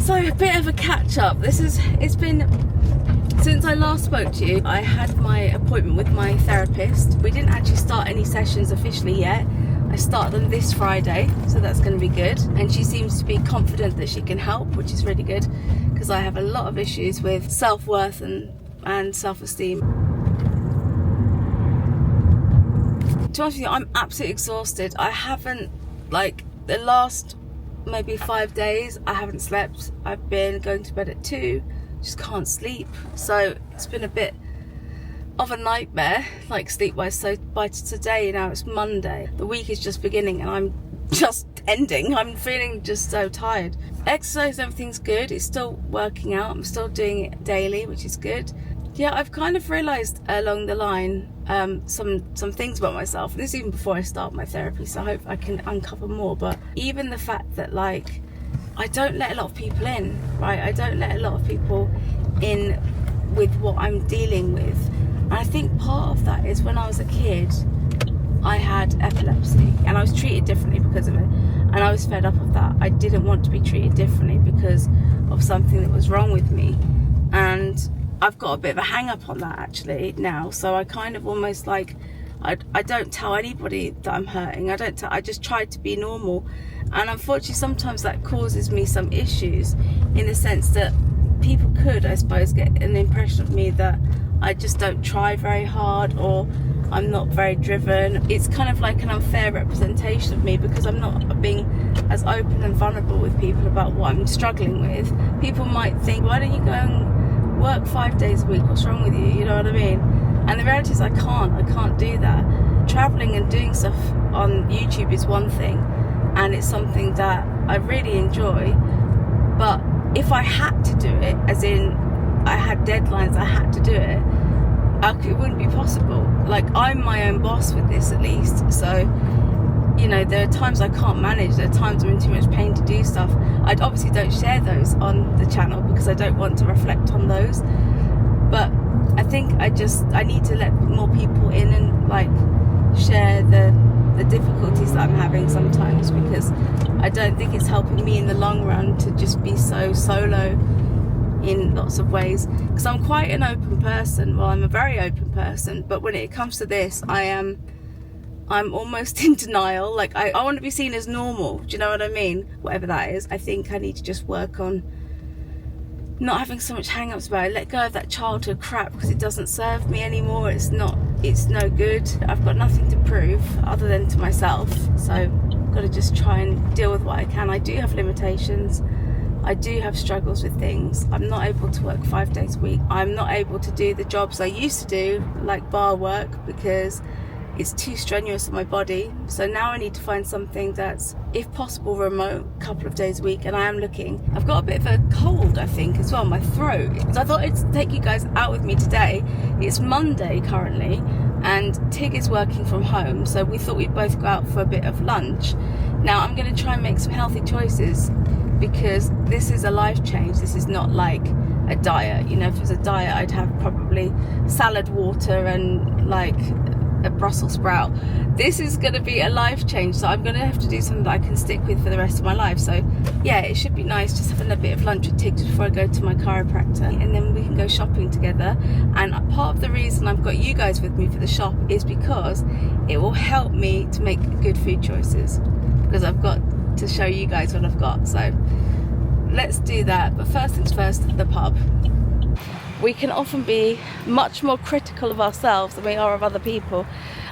So a bit of a catch up. It's been since I last spoke to you. I had my appointment with my therapist. We didn't actually start any sessions officially yet. I start them this Friday, so that's going to be good. And she seems to be confident that she can help, which is really good because I have a lot of issues with self-worth and self-esteem. To be honest with you, I'm absolutely exhausted. I haven't, like, the last maybe 5 days, I haven't slept. I've been going to bed at 2, just can't sleep. So it's been a bit of a nightmare, like sleep-wise. So by today, now it's Monday, the week is just beginning and I'm just ending. I'm feeling just so tired. Exercise, everything's good. It's still working out. I'm still doing it daily, which is good. Yeah, I've kind of realised along the line some things about myself. This is even before I start my therapy, so I hope I can uncover more. But even the fact that, like, I don't let a lot of people in, right? I don't let a lot of people in with what I'm dealing with. And I think part of that is when I was a kid, I had epilepsy and I was treated differently because of it. And I was fed up of that. I didn't want to be treated differently because of something that was wrong with me. And I've got a bit of a hang up on that actually now. So I kind of almost like, I don't tell anybody that I'm hurting. I just try to be normal. And unfortunately, sometimes that causes me some issues in the sense that people could, I suppose, get an impression of me that I just don't try very hard or I'm not very driven. It's kind of like an unfair representation of me because I'm not being as open and vulnerable with people about what I'm struggling with. People might think, why don't you go and work 5 days a week? What's wrong with you? You know what I mean? And the reality is I can't do that. Traveling and doing stuff on YouTube is one thing, and it's something that I really enjoy. But if I had to do it, as in I had deadlines, I had to do it, it wouldn't be possible. Like, I'm my own boss with this, at least. So, you know, there are times I can't manage. There are times I'm in too much pain to do stuff. I obviously don't share those on the channel because I don't want to reflect on those. But I think I need to let more people in and, like, share the difficulties that I'm having sometimes, because I don't think it's helping me in the long run to just be so solo in lots of ways. Because I'm quite an open person. Well, I'm a very open person, but when it comes to this, I'm almost in denial. Like, I want to be seen as normal. Do you know what I mean? Whatever that is. I think I need to just work on not having so much hang-ups about it. Let go of that childhood crap because it doesn't serve me anymore. It's no good. I've got nothing to prove other than to myself. So I've got to just try and deal with what I can. I do have limitations. I do have struggles with things. I'm not able to work 5 days a week. I'm not able to do the jobs I used to do, like bar work, because it's too strenuous on my body. So now I need to find something that's, if possible, remote, a couple of days a week. And I am looking. I've got a bit of a cold, I think, as well, my throat. So I thought I'd take you guys out with me today. It's Monday currently, and Tig is working from home. So we thought we'd both go out for a bit of lunch. Now I'm going to try and make some healthy choices, because this is a life change. This is not like a diet. You know, if it was a diet, I'd have probably salad water and like a Brussels sprout. This is going to be a life change, so I'm going to have to do something that I can stick with for the rest of my life. So yeah, it should be nice just having a bit of lunch with Tig before I go to my chiropractor, and then we can go shopping together. And part of the reason I've got you guys with me for the shop is because it will help me to make good food choices, because I've got to show you guys what I've got. So let's do that. But first things first, the pub. We can often be much more critical of ourselves than we are of other people.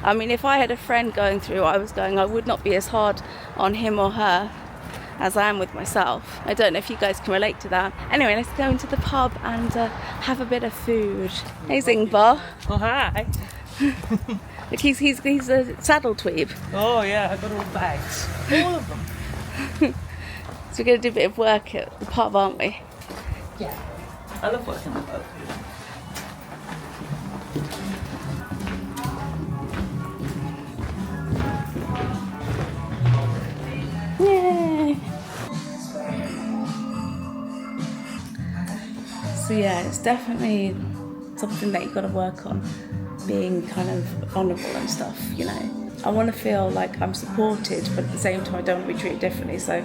I mean, if I had a friend going through what I was going, I would not be as hard on him or her as I am with myself. I don't know if you guys can relate to that. Anyway, let's go into the pub and have a bit of food. Hey, Zingbar. Oh, hi. Look, he's a saddle tweeb. Oh yeah, I got all the bags. All of them. So we're going to do a bit of work at the pub, aren't we? Yeah. I love working at the pub. Yay! So yeah, it's definitely something that you've got to work on, being kind of vulnerable and stuff, you know. I want to feel like I'm supported, but at the same time I don't want to be treated differently. So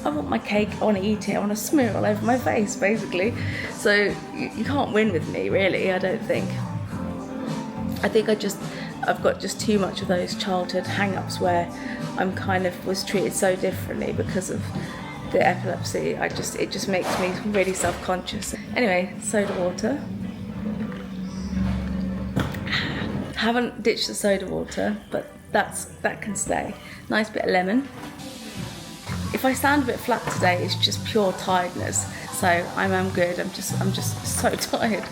I want my cake, I want to eat it, I want to smear it all over my face, basically. So you can't win with me, really, I don't think. I think I've got just too much of those childhood hang-ups where I'm kind of was treated so differently because of the epilepsy. It just makes me really self-conscious. Anyway, soda water. Haven't ditched the soda water, but that can stay. Nice bit of lemon. If I sound a bit flat today, it's just pure tiredness. So I'm good. I'm just so tired,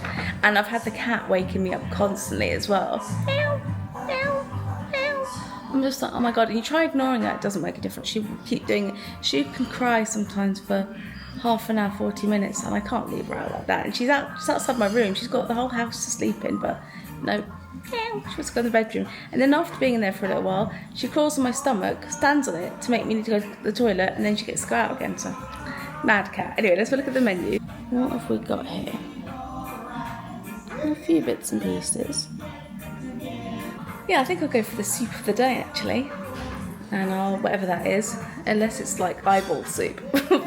and I've had the cat waking me up constantly as well. Meow, meow, meow. I'm just like, oh my god. And you try ignoring her, it doesn't make a difference. She will keep doing it. She can cry sometimes for half an hour, 40 minutes, and I can't leave her out like that. And she's outside my room. She's got the whole house to sleep in, but no. She wants to go in the bedroom, and then after being in there for a little while, she crawls on my stomach, stands on it to make me need to go to the toilet, and then she gets to go out again. So, mad cat. Anyway, let's have a look at the menu. What have we got here? A few bits and pieces. Yeah, I think I'll go for the soup of the day actually, and I'll whatever that is, unless it's like eyeball soup,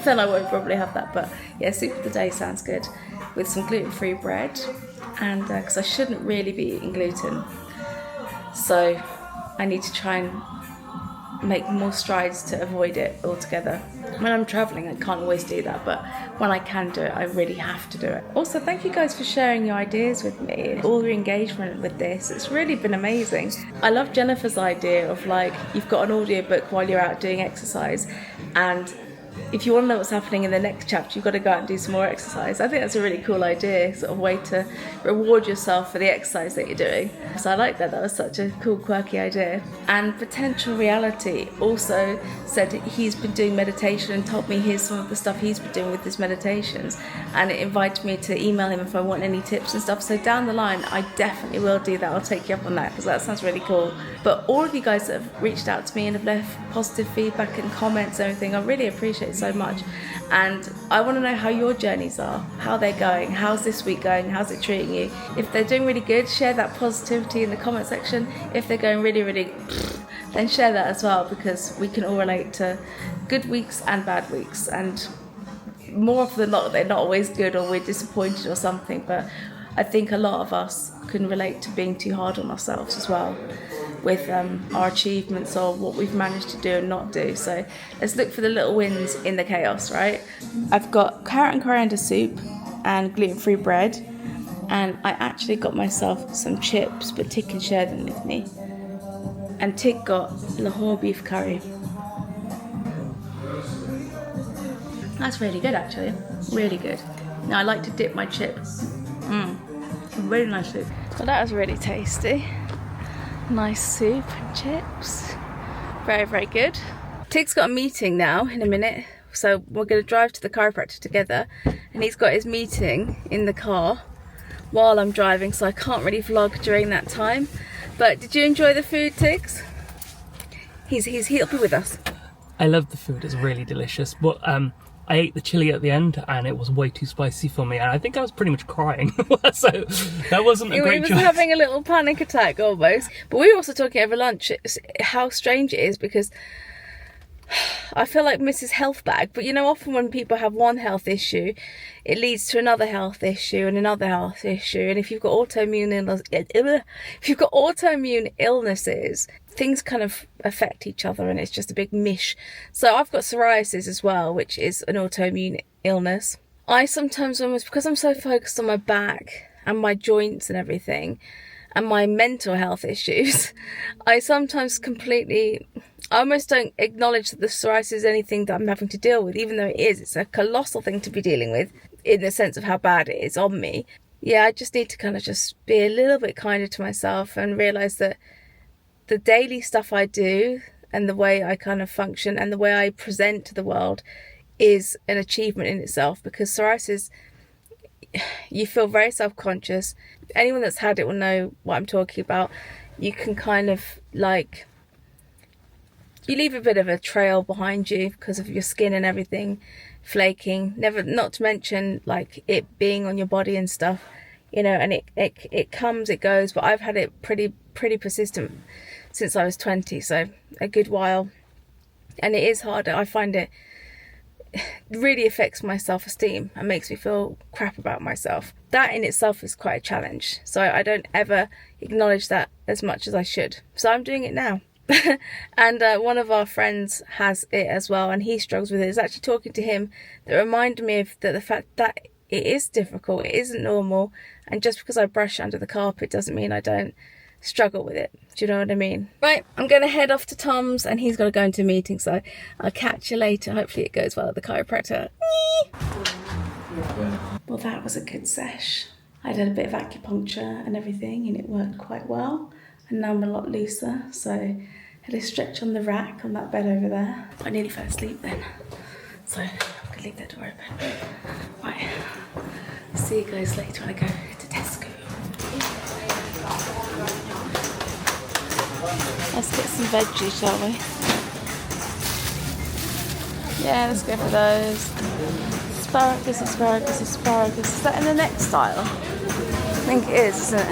then I won't probably have that. But yeah, soup of the day sounds good, with some gluten-free bread. And because I shouldn't really be eating gluten, so I need to try and make more strides to avoid it altogether. When I'm travelling, I can't always do that, but when I can do it, I really have to do it. Also, thank you guys for sharing your ideas with me, all your engagement with this. It's really been amazing. I love Jennifer's idea of like, you've got an audiobook while you're out doing exercise, and if you want to know what's happening in the next chapter, you've got to go out and do some more exercise. I think that's a really cool idea, sort of way to reward yourself for the exercise that you're doing. So I like that. That was such a cool, quirky idea. And Potential Reality also said he's been doing meditation and told me here's some of the stuff he's been doing with his meditations. And it invited me to email him if I want any tips and stuff. So down the line, I definitely will do that. I'll take you up on that because that sounds really cool. But all of you guys that have reached out to me and have left positive feedback and comments and everything, I really appreciate it so much. And I want to know how your journeys are, how they're going, how's this week going, how's it treating you. If they're doing really good, share that positivity in the comment section. If they're going really, really then share that as well, because we can all relate to good weeks and bad weeks, and more often than not they're not always good or we're disappointed or something, but I think a lot of us can relate to being too hard on ourselves as well with our achievements or what we've managed to do and not do. So let's look for the little wins in the chaos, right? I've got carrot and coriander soup and gluten-free bread, and I actually got myself some chips, but Tig can share them with me. And Tig got Lahore beef curry. That's really good actually, really good. Now I like to dip my chips. Really nice soup. Well, that was really tasty. Nice soup and chips. Very, very good. Tig's got a meeting now in a minute, so we're going to drive to the chiropractor together, and he's got his meeting in the car while I'm driving, so I can't really vlog during that time. But did you enjoy the food, Tigs? He'll be with us. I love the food, it's really delicious, but I ate the chili at the end and it was way too spicy for me, and I think I was pretty much crying. So that wasn't a great choice. He was having a little panic attack almost. But we were also talking over lunch how strange it is, because I feel like Mrs. Health Bag, but you know, often when people have one health issue, it leads to another health issue and another health issue. And if you've got autoimmune illnesses, things kind of affect each other, and it's just a big mish. So I've got psoriasis as well, which is an autoimmune illness. I sometimes almost, because I'm so focused on my back and my joints and everything, and my mental health issues, I sometimes I almost don't acknowledge that the psoriasis is anything that I'm having to deal with, even though it is. It's a colossal thing to be dealing with in the sense of how bad it is on me. Yeah, I just need to kind of just be a little bit kinder to myself and realise that the daily stuff I do and the way I kind of function and the way I present to the world is an achievement in itself, because psoriasis, you feel very self-conscious. Anyone that's had it will know what I'm talking about. You can kind of like, you leave a bit of a trail behind you because of your skin and everything flaking, not to mention like it being on your body and stuff, you know, and it comes, it goes, but I've had it pretty persistent since I was 20, so a good while, and it is hard. I find it really affects my self-esteem and makes me feel crap about myself. That in itself is quite a challenge. So I don't ever acknowledge that as much as I should. So I'm doing it now. And one of our friends has it as well, and he struggles with it. It's actually talking to him that reminded me of the fact that it is difficult, it isn't normal, and just because I brush under the carpet doesn't mean I don't struggle with it. Do you know what I mean? Right, I'm going to head off to Tom's and he's got to go into a meeting, so I'll catch you later. Hopefully it goes well at the chiropractor. Well, that was a good sesh. I did a bit of acupuncture and everything and it worked quite well, and now I'm a lot looser, so I had a stretch on the rack on that bed over there. I nearly fell asleep then, so I'm going to leave that door open. Right, see you guys later when I go to Tesco. Let's get some veggies, shall we? Yeah, let's go for those. Asparagus, asparagus, asparagus. Is that in the next style? I think it is, isn't it?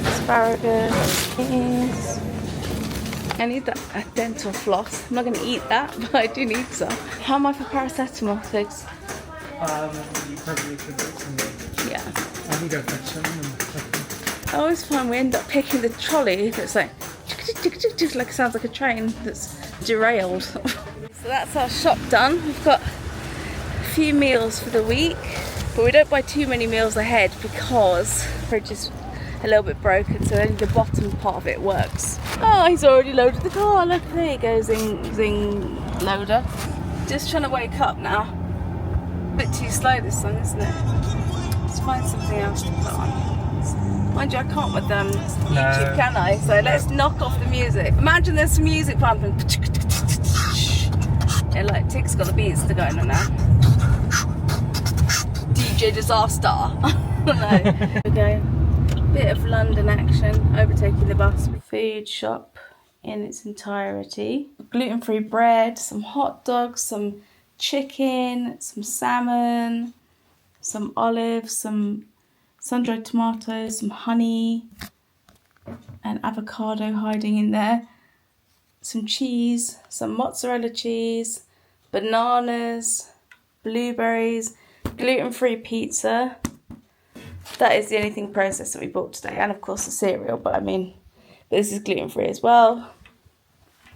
Asparagus. Yes. I need that dental floss. I'm not going to eat that, but I do need some. How am I for paracetamol, Figs? You probably should get some. Yeah. I can go fetch some. I always find we end up picking the trolley that's like, like it sounds like a train that's derailed. So that's our shop done. We've got a few meals for the week, but we don't buy too many meals ahead because the fridge is a little bit broken, so only the bottom part of it works. Oh, he's already loaded the car. Look, there you go, zing loader. Just trying to wake up now. A bit too slow this song, isn't it? Let's find something else to put on. Mind you, I can't with YouTube, can I? So let's knock off the music. Imagine there's some music pumping. Yeah, like Tig's got the beats to go on now. DJ disaster. No. Okay. Bit of London action. Overtaking the bus. Food shop in its entirety. Gluten-free bread, some hot dogs, some chicken, some salmon, some olives, some sun-dried tomatoes, some honey, and avocado hiding in there, some cheese, some mozzarella cheese, bananas, blueberries, gluten-free pizza. That is the only thing processed that we bought today, and of course the cereal, but this is gluten-free as well.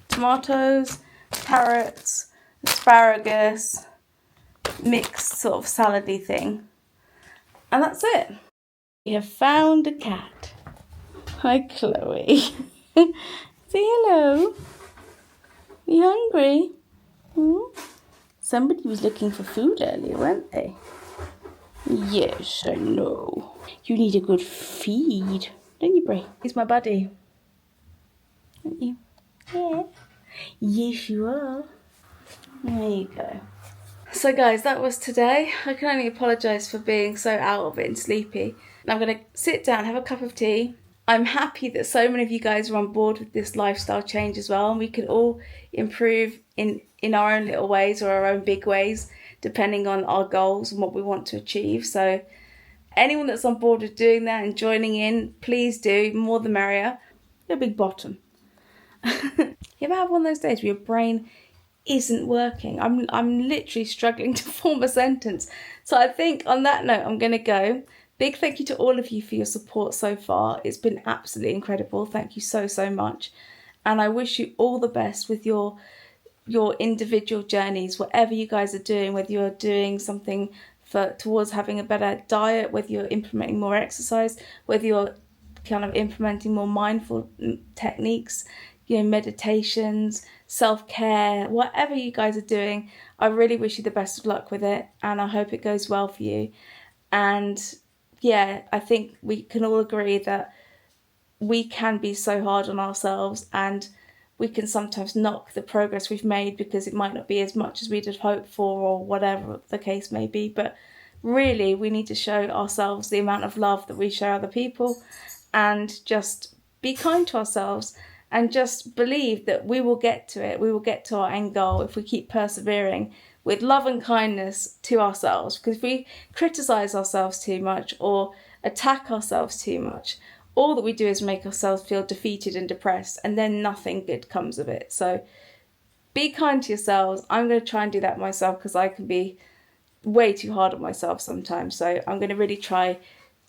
Tomatoes, carrots, asparagus, mixed sort of salady thing, and that's it. We have found a cat. Hi, Chloe. Say hello. You hungry? Somebody was looking for food earlier, weren't they? Yes, I know. You need a good feed, don't you, Bray? He's my buddy. Aren't you? Yeah. Yes, you are. There you go. So guys, that was today. I can only apologise for being so out of it and sleepy. I'm going to sit down, have a cup of tea. I'm happy that so many of you guys are on board with this lifestyle change as well, and we can all improve in our own little ways or our own big ways, depending on our goals and what we want to achieve. So anyone that's on board with doing that and joining in, please do. More the merrier. You're a big bottom. You ever have one of those days where your brain isn't working? I'm literally struggling to form a sentence. So I think on that note, I'm going to go. Big thank you to all of you for your support so far. It's been absolutely incredible. Thank you so much. And I wish you all the best with your individual journeys, whatever you guys are doing, whether you're doing something towards having a better diet, whether you're implementing more exercise, whether you're kind of implementing more mindful techniques, meditations, self-care, whatever you guys are doing. I really wish you the best of luck with it, and I hope it goes well for you. And yeah, I think we can all agree that we can be so hard on ourselves, and we can sometimes knock the progress we've made because it might not be as much as we'd have hoped for, or whatever the case may be. But really, we need to show ourselves the amount of love that we show other people, and just be kind to ourselves, and just believe that we will get to it. We will get to our end goal if we keep persevering with love and kindness to ourselves. Because if we criticise ourselves too much or attack ourselves too much, all that we do is make ourselves feel defeated and depressed, and then nothing good comes of it. So be kind to yourselves. I'm going to try and do that myself because I can be way too hard on myself sometimes. So I'm going to really try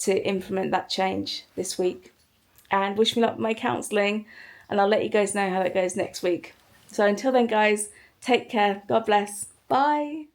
to implement that change this week. And wish me luck with my counselling, and I'll let you guys know how that goes next week. So until then, guys, take care. God bless. Bye.